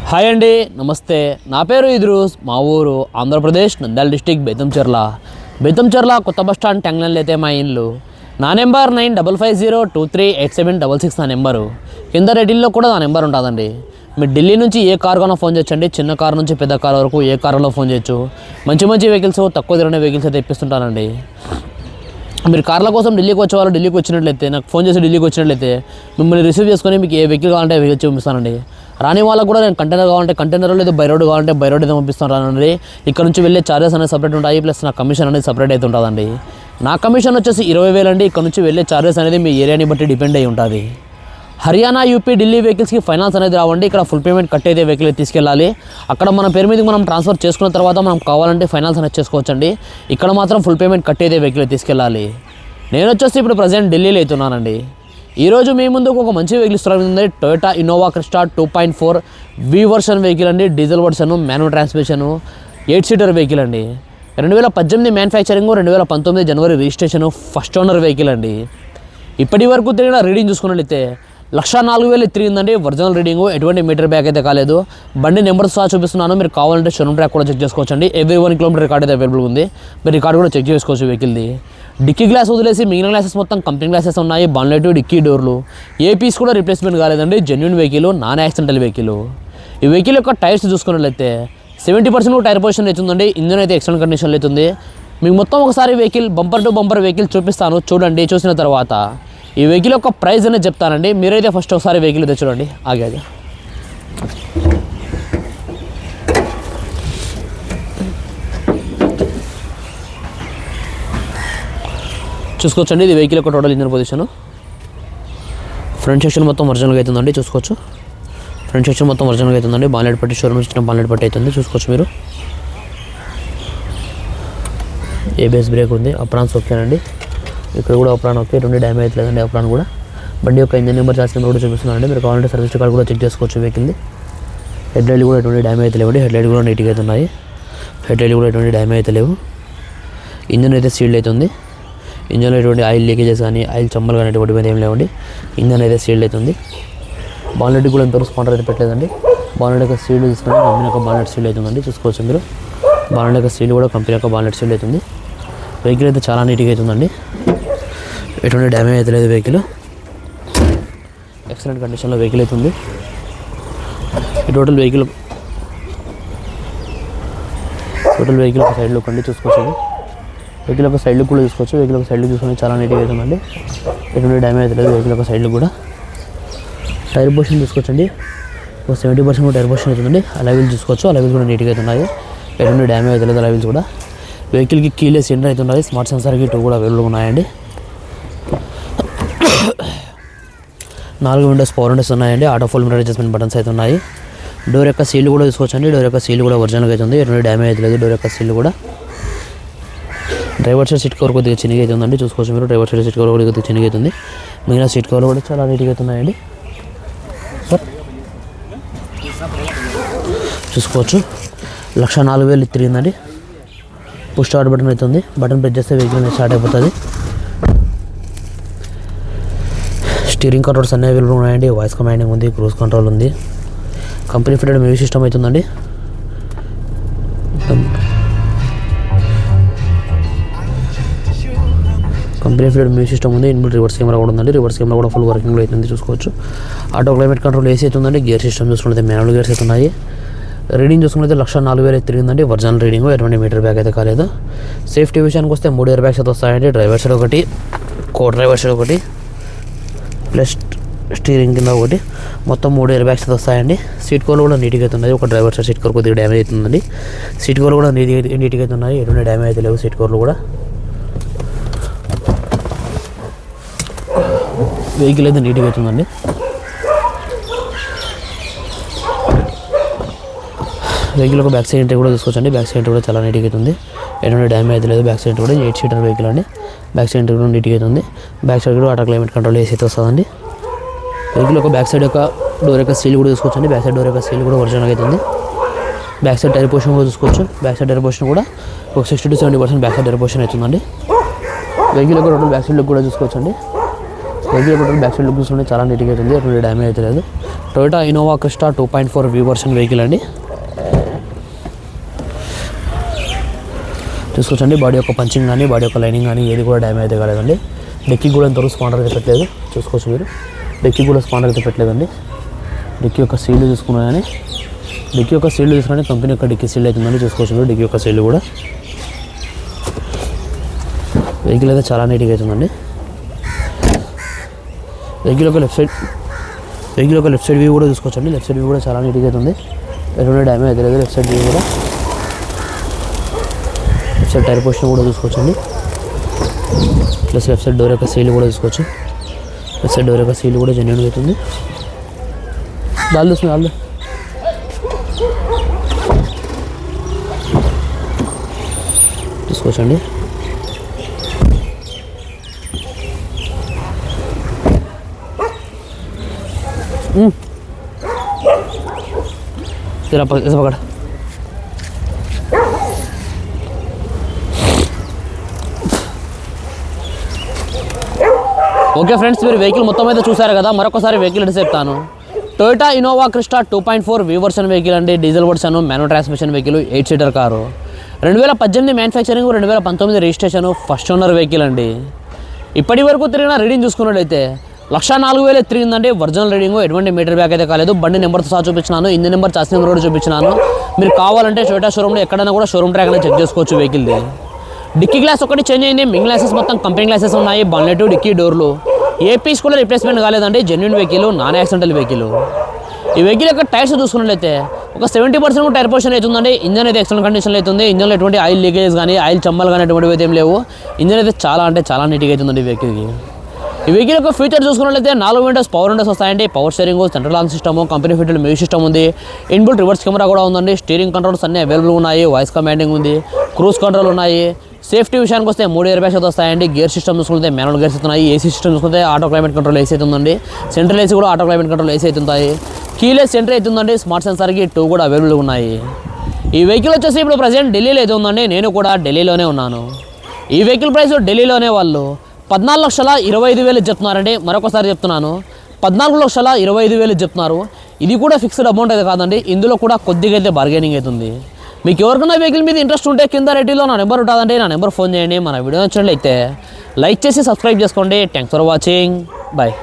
Hi అండి, నమస్తే. నా పేరు ఇద్రూస్. మా ఊరు ఆంధ్రప్రదేశ్ నంద్యాల డిస్టిక్ బేతంచెర్ల కొత్త బస్ స్టాండ్ ట్యాంగ్లైన్లో అయితే మా ఇల్లు. నా నెంబర్ 9550238766 నా నెంబరు. కింద రెడీల్లో కూడా నా నెంబర్ ఉంటుందండి. మీరు ఢిల్లీ నుంచి ఏ కార్ కన్నా ఫోన్ చేయొచ్చండి. చిన్న కార్ నుంచి పెద్ద కార్ వరకు ఏ కార్లో ఫోన్ చేయొచ్చు. మంచి వెహికల్స్, తక్కువ తిరిగిన వెహికల్స్ అయితే ఇప్పిస్తుంటానండి. మీరు కార్ల కోసం ఢిల్లీకి వచ్చేవాళ్ళు ఢిల్లీకి వచ్చినట్లయితే నాకు ఫోన్ చేసి ఢిల్లీకి వచ్చినట్లయితే మిమ్మల్ని రిసీవ్ చేసుకొని మీకు ఏ వెహికల్ కావాలంటే వెహికల్ చూపిస్తానండి. రాని వాళ్ళకు కూడా నేను కంటైనర్ కావాలంటే కంటైనర్, లేదు బై రోడ్ కావాలంటే బై రోడ్ అయితే పంపిస్తాను రానండి. ఇక్కడ నుంచి వెళ్ళే ఛార్జెస్ అనేది సపరేట్ ఉంటాయి, ప్లస్ నా కమిషన్ అనేది సపరేట్ అయితే ఉంటుందండి. నా కమిషన్ వచ్చేసి 20,000 అండి. ఇక్కడ నుంచి వెళ్ళే ఛార్జెస్ అనేది మీ ఏరియాని బట్టి డిపెండ్ అయి ఉంటుంది. హర్యానా, యూపీ, ఢిల్లీ వెహికల్స్కి ఫైనాన్స్ అనేది రావండి. ఇక్కడ ఫుల్ పేమెంట్ కట్టేదే వెహికల్ తీసుకెళ్ళాలి. అక్కడ మన పేరు మీదకి మనం ట్రాన్స్ఫర్ చేసుకున్న తర్వాత మనం కావాలంటే ఫైనాన్స్ అనేది చేసుకోవచ్చండి. ఇక్కడ మాత్రం ఫుల్ పేమెంట్ కట్టేదే వెహికల్ తీసుకెళ్ళాలి. నేను వచ్చేసి ఇప్పుడు ప్రజెంట్ ఢిల్లీలో అవుతున్నానండి. ఈరోజు మీ ముందుకు ఒక మంచి వెహికల్ ఇస్తుంది. Toyota Innova Crysta 2.4 V version vehicle అండి. Diesel version, manual transmission, 8 seater vehicle అండి. 2018 మ్యానుఫ్యాక్చరింగ్, 2019 జనవరి రిజిస్ట్రేషన్, ఫస్ట్ ఓనర్ వెహికల్ అండి. ఇప్పటి వరకు తిరిగిన రీడింగ్ చూసుకున్నట్లయితే 104,000 తిరిగిందండి. ఒరిజినల్ రీడింగ్, ఎటువంటి మీటర్ బ్యాక్ అయితే కాలేదు. బండి నెంబర్ సహా చూపిస్తున్నాను. మీరు కావాలంటే షోరూమ్ ట్రాక్ కూడా చెక్ చేసుకోవచ్చండి. ఎవ్రీ 1 కిలోమీటర్ రికార్డ్ అయితే అవైలబుల్ ఉంది. మీరు రికార్డు కూడా చెక్ చేసుకోవచ్చు వెహికల్ది. డిక్కీ గ్లాస్ వదిలేసి మిగిలిన గ్లాసెస్ మొత్తం కంపెనీ గ్లాసెస్ ఉన్నాయి. బాన్లెట్, డిక్కీ డోర్లు ఏ పీస్ కూడా రిప్లేస్మెంట్ కాలేదండి. Genuine vehicle, non accidental vehicle. ఈ వెహికల్ యొక్క టైర్స్ చూసుకున్నట్లయితే 70% టైర్ పొజిషన్ అవుతుందండి. ఇంజన్ అయితే ఎక్సలెంట్ కండిషన్లో అవుతుంది. మీకు మొత్తం ఒకసారి vehicle bumper to bumper vehicle చూపిస్తాను, చూడండి. చూసిన తర్వాత ఈ వెహికల్ యొక్క ప్రైస్ అనేది చెప్తానండి. మీరైతే ఫస్ట్ ఒకసారి వెహికల్ అయితే చూడండి. ఆగే చూసుకోవచ్చండి. ఇది వెహికల్ యొక్క total engine position. Front section మొత్తం ఒరిజినల్గా అవుతుందండి. చూసుకోవచ్చు. ఫ్రంట్ సెక్షన్ మొత్తం ఒరిజినల్గా అవుతుందండి. బాన్లెట్ పట్టి, షోరూమ్ ఇచ్చిన బాన్లెట్ పట్టి అవుతుంది. చూసుకోవచ్చు మీరు. ఏబిఎస్ బ్రేక్ ఉంది. అప్రాన్స్ ఓకేనండి. ఇక్కడ కూడా అప్రాన్ ఓకే, రెండు డ్యామేజ్ లేదండి. అప్రాన్ కూడా బండి యొక్క ఇంజన్ నెంబర్, చార్జ్ నెంబర్ కూడా చూపిస్తున్నానండి. మీరు కావాలంటే సర్వీస్ రికార్డ్ కూడా చెక్ చేసుకోవచ్చు వెహికల్ది. హెడ్ లైట్ కూడా ఎటువంటి డ్యామేజ్ అయితే లేవండి. హెడ్ లైట్ కూడా నీట్గా అయితే ఉన్నాయి. హెడ్ లైట్ కూడా ఎటువంటి డ్యామేజ్ అయితే లేవు. ఇంజన్ అయితే సీల్డ్ అవుతుంది. ఇంజన్లో ఎటువంటి ఆయిల్ లీకేజెస్ కానీ, ఆయిల్ చమ్మలు కానీ ఎటువంటి మీద ఏం లేవండి. ఇంజన్ అయితే సీల్డ్ అవుతుంది. బాన్లెట్ కూడా ఎంతవరకు స్పాండర్ అయితే పెట్టలేదండి. బాన్లెట్ యొక్క సీల్డ్ తీసుకుని కంపెనీ యొక్క బాన్లెట్ సీల్డ్ అవుతుందండి. చూసుకోవచ్చు మీరు. బాన్లెట్ యొక్క సీల్డ్ కూడా కంపెనీ యొక్క బాన్లెట్ సీల్డ్ అవుతుంది. వెహికల్ అయితే చాలా నీట్గా అవుతుందండి. ఎటువంటి డ్యామేజ్ అయితే లేదు. వెహికల్ ఎక్సలెంట్ కండిషన్లో వెహికల్ అవుతుంది. ఈ టోటల్ వెహికల్ ఒక సైడ్ లుక్ అండి. చూసుకోవచ్చు. వెహికల్ ఒక సైడ్ లుక్ కూడా చూసుకోవచ్చు. వెహికల్ ఒక సైడ్ లుక్ చూసుకొని చాలా నీట్గా అవుతుందండి. ఎటువంటి డ్యామేజ్ అయితే లేదు. వెహికల్ ఒక సైడ్ లుక్ కూడా. టైర్ పొజిషన్ చూసుకోవచ్చండి. ఒక 70% టైర్ పొజిషన్ అవుతుందండి. అలైవిల్స్ చూసుకోవచ్చు. అలైవిల్స్ కూడా నీట్గా అవుతున్నాయి. ఎటువంటి డ్యామేజ్ అయితే లేదు. అలైవిల్స్ కూడా. వెహికల్కి కీలెస్ ఎంటర్ అవుతున్నాయి. స్మార్ట్ సెన్సార్కి 2 కూడా అవైలబుల్ ఉన్నాయండి. 4 విండోస్ పవర్ విండోస్ ఉన్నాయండి. Auto full mirror adjustment buttons అయితే ఉన్నాయి. డోర్ యొక్క సీల్ కూడా చూసుకోవచ్చండి. డోర్ యొక్క సీల్ కూడా ఒరిజినల్గా అవుతుంది. ఎటువంటి డ్యామేజ్ అయితే లేదు. డోర్ యొక్క సీల్ కూడా. డ్రైవర్ సైడ్ సీట్ కవర్ కొద్దిగా చిన్నగా అవుతుందండి. చూసుకోవచ్చు మీరు. డ్రైవర్ సైడ్ సీట్ కవర్ కొద్దిగా చిన్నగా అవుతుంది. మిగిలిన సీట్ కవర్ కూడా చాలా నీట్గా అవుతున్నాయండి. చూసుకోవచ్చు. 104,000 తిరిగిందండి. పుష్ స్టార్ట్ బటన్ అవుతుంది. బటన్ ప్రెస్ చేస్తే వెహికల్ స్టార్ట్ అయిపోతుంది. స్టీరింగ్ కంట్రోల్స్ అన్నీ అవైలబుల్ ఉన్నాయండి. వాయిస్ కమాండింగ్ ఉంది. క్రూజ్ కంట్రోల్ ఉంది. కంపెనీ ఫిటెడ్ మ్యూజిక్ సిస్టమ్ అవుతుందండి. కంపెనీ ఫిటెడ్ మ్యూజిక్ సిస్టమ్ ఉంది. ఇన్బిల్ట్ రివర్స్ కెమెరా కూడా ఉందండి. రివర్స్ కెమెరా కూడా ఫుల్ వర్కింగ్లో అవుతుంది. చూసుకోవచ్చు. ఆటో క్లైమేట్ కంట్రోల్ ఏసీ అవుతుందండి. గేర్ సిస్టమ్ చూసుకుంటే మాన్యువల్ గేర్స్ అవుతున్నాయి. రీడింగ్ చూసుకుంటే 104,000 తిరిగిందండి. ఒరిజినల్ రీడింగ్, ఎటువంటి మీటర్ బ్యాక్ అయితే కాలేదు. సేఫ్టీ విషయానికి వస్తే 3 ఎయిర్ బ్యాగ్స్ అయితే వస్తాయండి. డ్రైవర్ సైడ్ ఒకటి, డ్రైవర్ సైడ్ ఒకటి, ప్లస్ స్టీరింగ్ కింద ఒకటి, మొత్తం 3 ఎయిర్ బ్యాగ్స్ అయితే వస్తాయండి. సీట్ కవర్ కూడా నీట్గా అవుతుంది. ఒక డ్రైవర్ సైడ్ సీట్ కవర్ కొద్దిగా డ్యామేజ్ అవుతుందండి. సీట్ కవర్ కూడా నీట్గా అవుతున్నాయి. ఎటువంటి డ్యామేజ్ అయితే లేవు సీట్ కవర్లు కూడా. వెహికల్ అయితే నీట్గా అవుతుందండి. వెహికల్ ఒక బ్యాక్ సైడ్ ఎంట్రీ కూడా చూసుకోవచ్చండి. బ్యాక్ సైడ్ కూడా చాలా నీట్గా అవుతుంది. ఎటువంటి డ్యామేజ్ అయితే లేదు. బ్యాక్ సైడ్ కూడా 8 సీటర్ వెహికల్ అండి. బ్యాక్ సైడ్ కూడా నీట్గా అవుతుంది. బ్యాక్ సైడ్ కూడా ఆటో క్లైమేట్ కంట్రోల్ ఏసీ అయితే వస్తుందండి. వెహికల్ ఒక బ్యాక్ సైడ్ యొక్క డోర్ యొక్క సీల్ కూడా చూసుకోవచ్చండి. బ్యాక్ సైడ్ డోర్ యొక్క సీల్ కూడా ఒరిజినల్గా అవుతుంది. బ్యాక్ సైడ్ టైర్ పొజిషన్ కూడా చూసుకోవచ్చు. బ్యాక్ సైడ్ టైర్ పొజిషన్ కూడా ఒక 60 to 70% back side tyre position అవుతుందండి. వెహికల్ యొక్క టోటల్ బ్యాక్ సైడ్ లుక్ కూడా చూసుకోవచ్చండి. Vehicle petrol back side look చూస్తుంటే చాలా నీట్గా అవుతుంది, ఎటువంటి డ్యామేజ్ అయితే లేదు. Toyota Innova Crysta 2.4 V version vehicle అండి. చూసుకోవచ్చండి బాడీ యొక్క పంచింగ్ కానీ బాడీ యొక్క లైనింగ్ కానీ ఏది కూడా డ్యామేజ్ అయితే కాలేదండి. డెక్కి కూడా ఎంతవరకు స్పాండర్ అయితే పెట్టలేదు, చూసుకోవచ్చు మీరు. డెక్కి కూడా స్పాండర్ అయితే పెట్టలేదండి. డిక్కీ యొక్క సీల్ చూసుకున్నా కానీ కంపెనీ యొక్క డిక్కీ సీల్ అవుతుందని చూసుకోవచ్చు మీరు. డిక్కీ యొక్క సీల్ కూడా వెహికల్ అయితే చాలా నీట్గా అవుతుందండి. వెహికల్ యొక్క లెఫ్ట్ సైడ్ వ్యూ కూడా చూసుకోవచ్చండి. లెఫ్ట్ సైడ్ వ్యూ కూడా చాలా నీట్గా అవుతుంది, ఎటువంటి డ్యామేజ్ అయితే లేదు. లెఫ్ట్ సైడ్ వ్యూ కూడా, లెఫ్ట్ సైడ్ టైర్ పొజిషన్ కూడా చూసుకోవచ్చండి. ప్లస్ లెఫ్ట్ సైడ్ డోర్ యొక్క సీల్ కూడా చూసుకోవచ్చు. లెఫ్ట్ సైడ్ డోర్ యొక్క సీల్ కూడా జెన్యూన్గా అవుతుంది. దాల్ చూస్తుంది దాల్ చూసుకోవచ్చండి. పకడ ఓకే ఫ్రెండ్స్, మీరు వెహికల్ మొత్తం అయితే చూసారు కదా. మరొకసారి వెహికల్ అయితే చెప్తాను. Toyota Innova Crysta 2.4 V version vehicle అండి. Diesel version, manual transmission vehicle, 8 seater car. 2018 manufacturing, 2019 registration, first owner vehicle అండి. ఇప్పటి వరకు తిరిగిన రీడింగ్ చూసుకున్నట్లయితే 104,000 తిరిగిందండి. ఒరిజినల్ రీడింగ్, ఎటువంటి మీటర్ బ్యాక్ అయితే కాలేదు. బండి నెంబర్తో సహా చూపించినాను, ఇంజిన్ నెంబర్, చాసీ నెంబర్ కూడా చూపించినాను. మీరు కావాలంటే టొయోటా షోరూమ్లో ఎక్కడైనా కూడా షోరూమ్ ట్రాక్ అనేది చెక్ చేసుకోవచ్చు వెహికల్ది. డిక్కీ గ్లాస్ ఒకటి చేంజ్ అయింది, మిగిలిన గ్లాసెస్ మొత్తం కంపెనీ గ్లాసెస్ ఉన్నాయి. బాన్లెట్, డిక్కీ డోర్లు ఏ పీస్ కూడా రిప్లేస్మెంట్ కాలేదండి. Genuine vehicle, non accidental vehicle. ఈ వెహికల్ యొక్క టైర్స్ చూసుకున్నట్లయితే ఒక 70% టైర్ పొజిషన్ అవుతుందండి. ఇంజన్ అయితే ఎక్సలెంట్ కండిషన్లో అవుతుంది. ఇంజన్లో ఎటువంటి ఆయిల్ లీకేజ్ కానీ ఆయిల్ చమ్మలు కానీ ఎటువంటివి అయితే ఏం లేవు. ఇంజన్ అయితే చాలా అంటే చాలా నీట్గా అవుతుందండి ఈ వెహికల్కి. ఈ వెహికల్ యొక్క ఫీచర్ చూసుకున్నట్లయితే 4 విండోస్ పవర్ విండోస్ వస్తాయండి. Power steering, central lock system, company fitted music system ఉంది. ఇన్బుల్ట్ రివర్స్ కెమెరా కూడా ఉందండి. స్టీరింగ్ కంట్రోల్స్ అన్నీ అవైలబుల్ ఉన్నాయి. వాయిస్ కమాండింగ్ ఉంది. క్రూజ్ కంట్రోల్ ఉన్నాయి. సేఫ్టీ విషయానికి వస్తే 3 ఎయిర్ బ్యాగ్స్ వస్తాయండి. గేర్ సిస్టమ్ చూసుకుంటే మాన్యువల్ గేర్స్ ఉన్నాయి. ఏసీ సిస్టమ్ చూసుకుంటే ఆటో క్లైమేట్ కంట్రోల్ ఏసీ అవుతుందండి. సెంట్రల్ ఏసీ కూడా ఆటో క్లైమేట్ కంట్రోల్ ఏసీ అవుతుంటాయి. కీలెస్ ఎంట్రీ అవుతుందండి. స్మార్ట్ సెన్సార్కి 2 కూడా అవైలబుల్ ఉన్నాయి. ఈ వెహికల్ వచ్చేసి ఇప్పుడు ప్రజెంట్ ఢిల్లీలో అయితే ఉందండి. నేను కూడా ఢిల్లీలోనే ఉన్నాను. ఈ వెహికల్ ప్రైస్ ఢిల్లీలోనే వాళ్ళు 14,25,000 చెప్తున్నారండి. మరొకసారి చెప్తున్నాను, 14,25,000 చెప్తున్నారు. ఇది కూడా ఫిక్స్డ్ అమౌంట్ అయితే కాదండి. ఇందులో కూడా కొద్దిగా అయితే బార్గెనింగ్ అవుతుంది. మీకు ఎవరికైనా వెహికల్ మీద ఇంట్రెస్ట్ ఉంటే కింద రేటింగ్లో నా నెంబర్ ఉంటుందండి. నా నెంబర్ ఫోన్ చేయండి. మన వీడియో నచ్చినట్లయితే లైక్ చేసి సబ్స్క్రైబ్ చేసుకోండి. Thanks for watching. బాయ్.